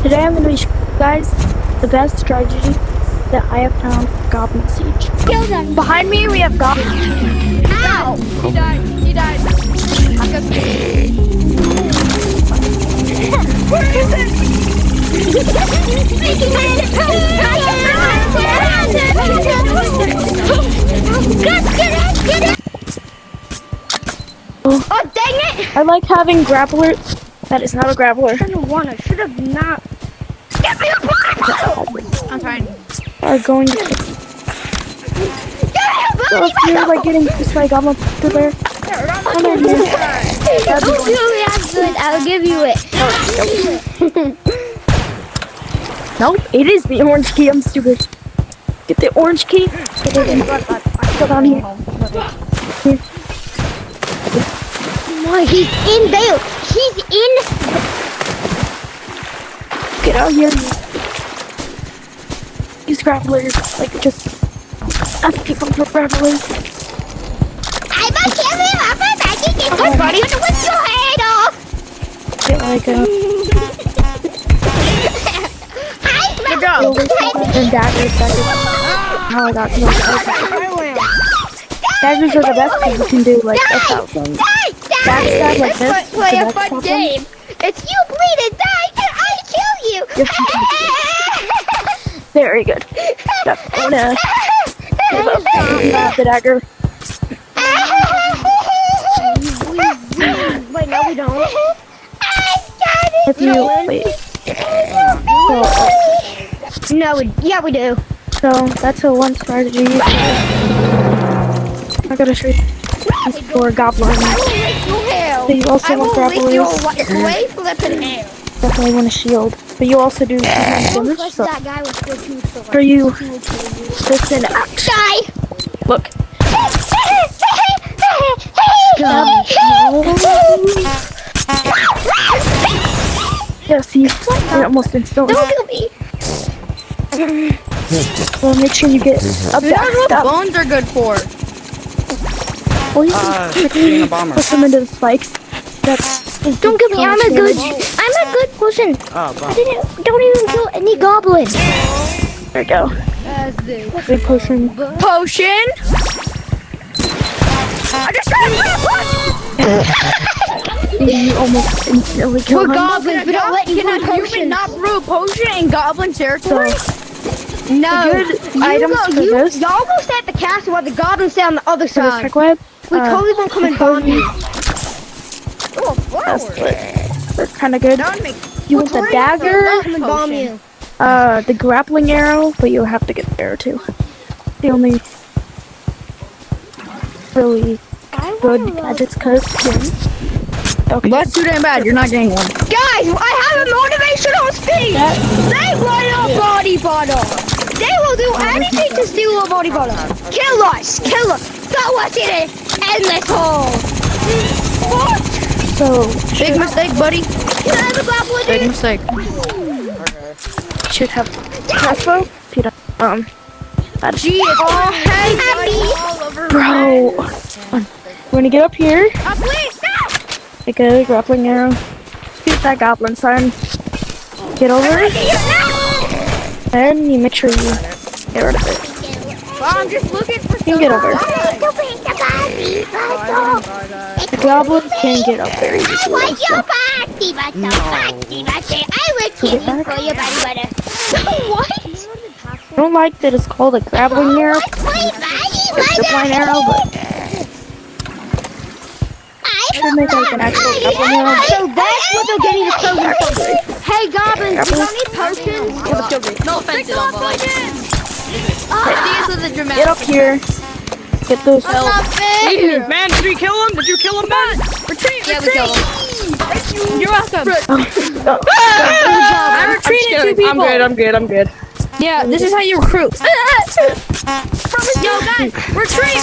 Today I'm going to show you guys the best strategy that I have found for Goblin Siege. Kill them. Behind me we have Goblin. Ow! He died. He died. Where is it? Get it! Oh, dang it! I like having grapplers. That is not a grappler. I should have not. Get me a bottle! I'm trying. Are going to so if you're like getting chased by a goblin through there, come in here. That's good. I'll give you it. Nope, it is the orange key. I'm stupid. Get the orange key. Get it in. Go down here. Here. Why? He's in there. He's in. Get out here. Use grapplers. Like, just ask people for grapplers. I'm gonna kill him. I'm gonna get your buddy. I'm gonna whip your head off. Get like a... Good job. And daggers. Oh, I got no daggers are the best thing you can do, like 1,000. Backstab like this. Play a fun game. It's you bleeding, die, and I kill you. Very good. I'm gonna give up the dagger. Wait, no, we don't. If you wait. No, we do. So that's a one strategy. I gotta show you for goblin. So you also want grapplers. Definitely want a shield. But you also do damage. So for you, just an axe. Die! Look. Yeah, see, it almost instantly. Don't kill me! Well, make sure you get a backstab. Bones are good for. Or you can push them into the spikes. Don't kill me, I'm a good person. Don't even kill any goblins. There we go. Big potion. Potion? I just got You almost instantly kill We're him. goblins, but don't let you brew human not brew potion in goblin territory? No. Good items for this. Y'all go stay at the castle while the goblins stay on the other For the side. trick web. We totally won't come and bomb you. Oh, That's flowers. what. They're kind of good. That would make You want the dagger, Come and bomb you. the grappling arrow, but you'll have to get the arrow too. The only really good gadgets, cause okay. That's too damn bad. You're not getting one. Guys, I have a motivational speech. They want a body bottle. They will do anything to steal a body bottle. Kill us. Throw us in an endless hole. What? So Big mistake, buddy. Can I have a goblin? Big mistake. should have crossbow. If you don't, Gee, it's Happy. all over. bro. We're gonna get up here. Please, no. Take a grappling arrow. Shoot that goblin, son. Get over. And you make sure you get rid of it. Well, I'm just looking for You can get over. The goblins can get up very easily. I want your body butter. I will kill you for your body butter. What? I don't like that it's called a grappling arrow. It's a blind arrow, but should make like an actual grappling arrow. So that's what they'll get you to throw your potions. Hey goblins, you don't need potions? No offense at all, but like, these are the dramatic. Get up here. Get those. That's not fair. Man, did we kill him? Did you kill him, man? Retreat, yeah, we killed him. You're welcome. I retreated two people. I'm good. Yeah, this is how you recruit. Yo, guys, retreat,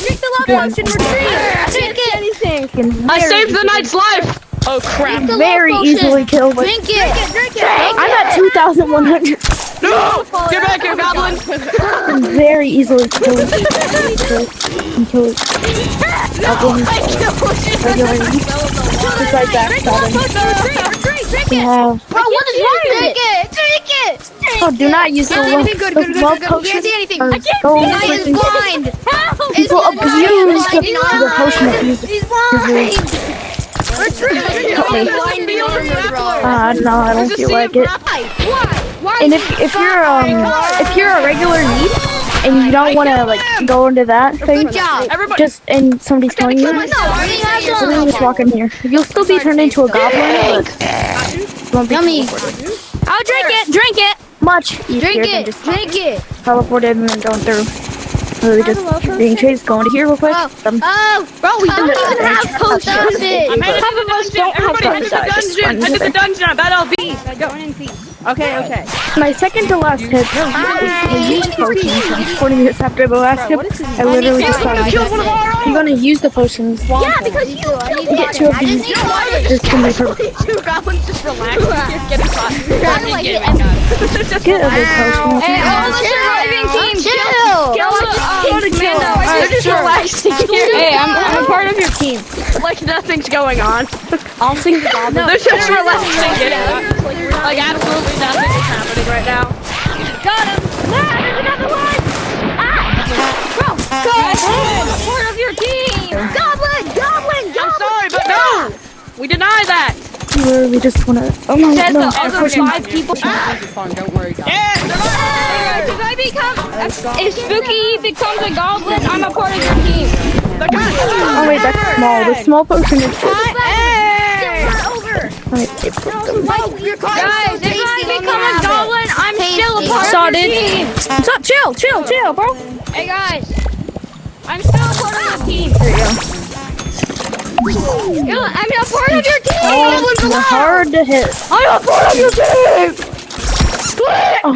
drink the love potion, retreat. Drink it. I saved the knight's life. Oh crap! Very easily killed. Drink it. I'm at 2,100. No! Get back here, goblin! Very easily killed. Until goblins regularly. Just like that. Retreat. drink We it. have. Bro, what is wrong with Drink it? it. Drink it. Oh, do not use the Can't see love. anything. Good. The love Can't potion. see anything. Or I can't go see. He is freaking- blind. People abuse the potion that you He's blind. no, I don't feel like it. Why? And if you're a regular Yeeps and you don't want to like go into that thing, Good job. Everybody. just and somebody's telling you, then just walk in here. You'll still be turned into a goblin, but you won't be teleported. I'll drink it. Drink it. Much easier Drink than it. just Drink it. teleported and then going through. Really just being chased, going to here real quick. Bro, we don't even have potions. Half of us don't have potions. Enter the dungeon. I bet I'll be. Going in peace. Okay. My second to last tip is to use potions. 40 minutes after the last tip, I literally just thought of it. You're gonna use the potions. Yeah, because you Get two of these. This can be perfect. Two goblins just relax. You're getting caught. Get a big potion. Hey, all the surviving team, chill. They're just relaxing here. Hey, I'm a part of your team. Like nothing's going on. I'll sing the goblin. They're just relaxing. Like absolutely nothing is happening right now. Got him. There's another one. Bro, I'm a part of your team. Goblin. I'm sorry, but no. We deny that. You literally just wanna. Oh no, Says no. the other Potion. 5 people. Don't worry, guys. If Spooky becomes a goblin, I'm a part of your team. Oh wait, that's small. The small potion is. Wait, Guys, if I become a goblin, I'm still a part of your team. What's up? Chill, bro. Hey guys, I'm still a part of your team. There you go. I'm a part of your team. Oh, you're hard to hit. I'm a part of your team. Oh.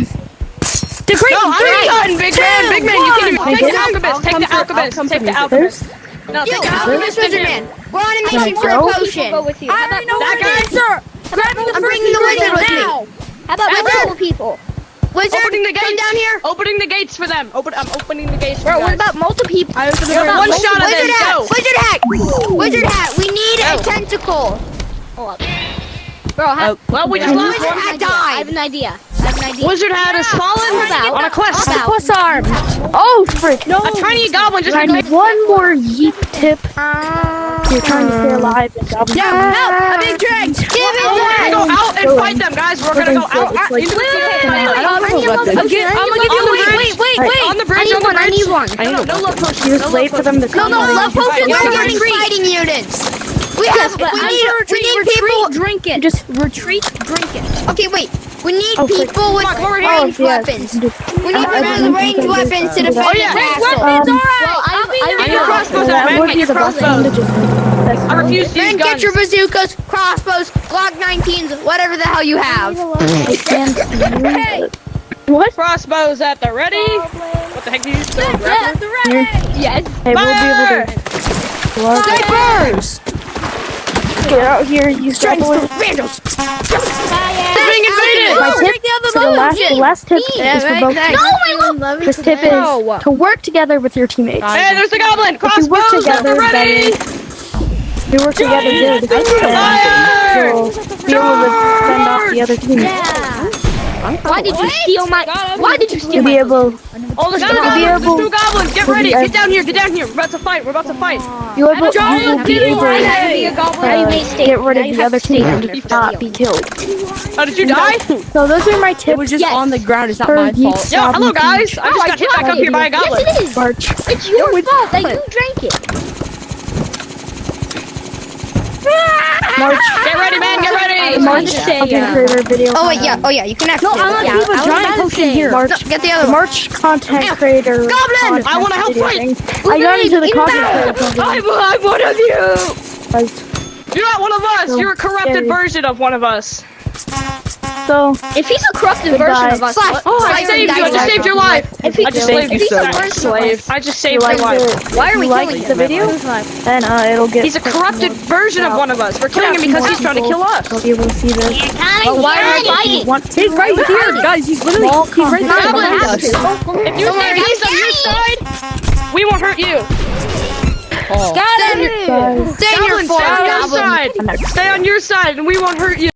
Degree, No, I'm done, big man. You can I take did. the alchemist. Take the alchemist. Take the alchemist. No, take the alchemist. Wizard Man. We're on a mission for Go. a potion. Go with you. I already know That where it is. I'm bringing the wizard with me. How about multiple people? Wizard, Opening the come gates. down here. Opening the gates for them. I'm opening the gates for Bro, you what guys. about multiple people? One shot of Wizard them. hat. Go. Wizard hat. We need a Go. tentacle. Bro, Well, we just lost Wizard one. hat I died. have an idea. Wizard hat has fallen on a quest. Plus arm. Oh, frick. No. A tiny goblin just I need one more yeet tip. You're trying to stay alive and goblin. I'm being dragged. Give it We're back. gonna go out and fight them, guys. We're gonna go out It's like- into the I'm field. gonna give you On the bridge. I need one. No love potions. You just wait for them to come. No, and love then you potions fight. are getting fighting units. We need people. drink it. Just Retreat, drink it. Okay, wait. We need Oh, frick. people with Come on, over here. ranged weapons. We need people with ranged weapons to defend Oh, the yeah. castle. Get your crossbows out, man. would Get be your the best thing crossbows. to just. That's I refuse to use Then guns. get your bazookas, crossbows, Glock 19s, whatever the hell you have. I stand for you. What? Crossbows at the ready. What the heck did you say? Here. Yes. Hey, we'll be able to. Well, Snipers! get out here. Use grappling. Vandals! Being invaded. My tip for the last tip is for both. This tip is to work together with your teammates. Hey, there's the goblin. If you work Crossbows at the together, ready. you work together good, then you'll be able to fend off the other team. Why did you steal my? Why did you steal You'll my? be able. Oh, there's two You'll be goblins. There's able. two goblins. Get to ready. be Get down here. Get down here. We're about to fight. We're about to fight. You will be able to get rid of the other team and not be killed. Oh, did you die? So those are my tips. It was just on the ground. It's not for my Yeeps fault. Yo, hello goblin guys. I just got hit back up here by a goblin. Yes, it is. March. It's your fault that you drank it. March. Get ready, man. Get ready. March content creator video. Oh, wait, yeah, you can have No, I want to keep a giant potion here. March. No, get the other The one. March content creator. Goblin! I wanna help video fight. thing. I got into the content creator program I'm one of you. because- You're not one of us. So You're a corrupted scary. version of one of us. So If he's a corrupted Goodbye. version of us, Oh, I saved you. I just saved your life. if he, I just Thank saved you you. so much. Slave. I just if you saved your like life. Why are we like killing the video, then it'll get. He's a corrupted version of one of us. We're killing him because he's trying to kill us. You'll be able to see this. why are we fighting? He's right here, guys. He's literally he's right there Goblin behind has us. to. If you say he's on your side, we won't hurt you. Oh. Guys, Stay in your Goblin, forest, stay on your Goblin. side. Stay on your side, and we won't hurt you.